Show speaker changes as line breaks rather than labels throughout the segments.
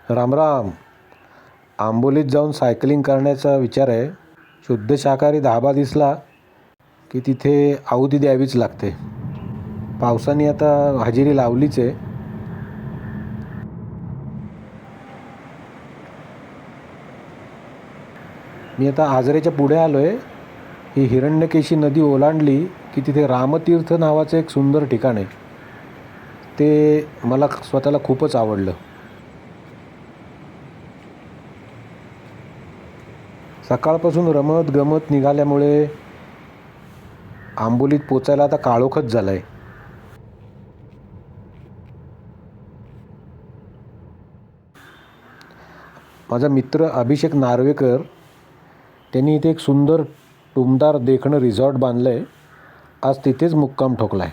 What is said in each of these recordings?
राम राम. आंबोलीत जाऊन सायकलिंग करण्याचा विचार आहे. शुद्ध शाकाहारी धाबा दिसला की तिथे आहुती द्यावीच लागते. पावसाने आता हजेरी लावलीच आहे. मी आता आजरेच्या पुढे आलो आहे. ही हिरण्यकेशी नदी ओलांडली की तिथे रामतीर्थ नावाचं एक सुंदर ठिकाण आहे. ते मला स्वतःला खूपच आवडलं. सकाळपासून रमत गमत निघाल्यामुळे आंबोलीत पोचायला आता काळोखच झाला आहे. माझा मित्र अभिषेक नार्वेकर त्यांनी इथे एक सुंदर टुमदार देखणं रिसॉर्ट बांधलं आहे. आज तिथेच मुक्काम ठोकला आहे.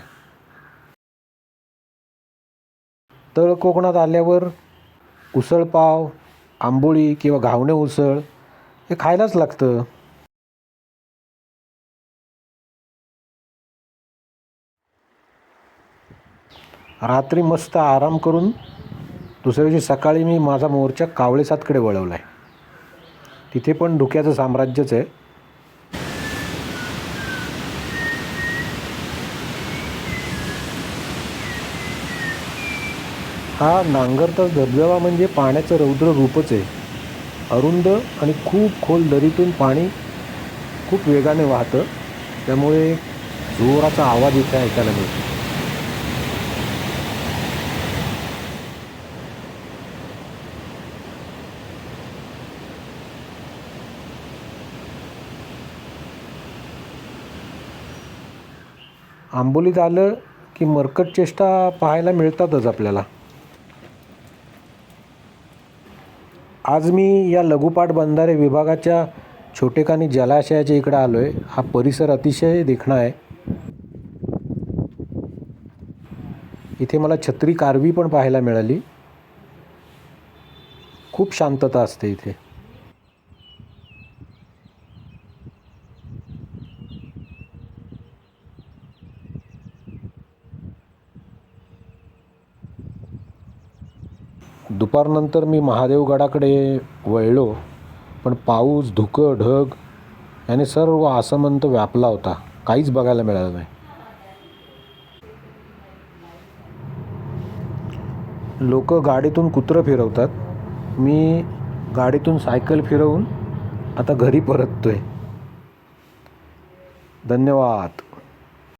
तळ कोकणात आल्यावर उसळपाव, आंबोळी किंवा घावणे उसळ हे खायलाच लागतं. रात्री मस्त आराम करून दुसऱ्या दिवशी सकाळी मी माझा मोर्चा कावळेसादकडे वळवला आहे. तिथे पण धुक्याचं साम्राज्यच आहे. हा नांगरता धबधबा म्हणजे पाण्याचं रौद्र रूपच आहे. अरुंद आणि खूप खोल दरीतून पाणी खूप वेगाने वाहतं. त्यामुळे जोराचा आवाज इथे ऐकायला मिळतो. आंबोलीत आलं की मरकट चेष्टा पाहायला मिळतातच आपल्याला. आज मी या लघुपाट बंधारे विभागाच्या छोटेखानी जलाशयाच्या इकडे आलो आहे. हा परिसर अतिशय देखणा आहे. इथे मला छत्री कारवी पण पाहायला मिळाली. खूप शांतता असते इथे. दुपारनंतर मी महादेवगडाकडे वळलो, पण पाऊस, धुकं, ढग याने सर्व आसमंत व्यापला होता. काहीच बघायला मिळालं नाही. लोक गाडीतून कुत्रं फिरवतात. मी गाडीतून सायकल फिरवून आता घरी परततोय. धन्यवाद.